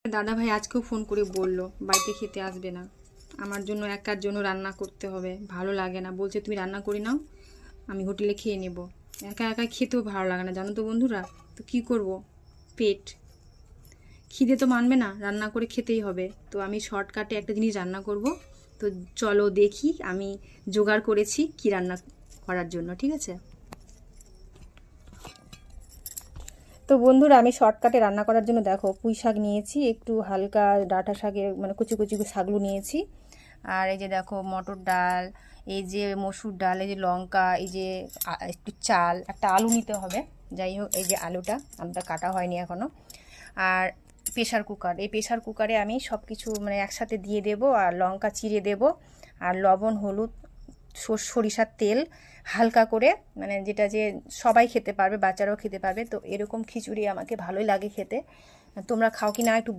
দাদা ভাই আজকেও ফোন করে বললো বাড়িতে খেতে আসবে না, আমার জন্য একার জন্য রান্না করতে হবে, ভালো লাগে না, বলছে তুমি রান্না করে নাও, আমি হোটেলে খেয়ে নেব। একা একা খেতেও ভালো লাগে না জানো তো বন্ধুরা, তো কি করব, পেট খিদে তো মানবে না, রান্না করে খেতেই হবে। তো আমি শর্টকাটে একটা জিনিস রান্না করব, তো চলো দেখি আমি জোগাড় করেছি কি রান্না করার জন্য, ঠিক আছে। তো বন্ধুরা আমি শর্টকাটে রান্না করার জন্য দেখো পুঁই শাক নিয়েছি, একটু হালকা ডাঁটা শাকের মানে কুচি কুচি শাকগুলো নিয়েছি, আর এই যে দেখো মটর ডাল, এই যে মসুর ডাল, এই যে লঙ্কা, এই যে একটু চাল, একটা আলু নিতে হবে, যাই হোক এই যে আলুটা কাটা হয়নি এখনও, আর প্রেশার কুকার, এই প্রেশার কুকারে আমি সব কিছু মানে একসাথে দিয়ে দেব, আর লঙ্কা চিড়ে দেব, আর লবণ হলুদ সরিষার তেল হালকা করে, মানে যেটা যে সবাই খেতে পারবে, বাচ্চারাও খেতে পারবে। তো এরকম খিচুড়ি আমাকে ভালোই লাগে খেতে, তোমরা খাও কি না একটু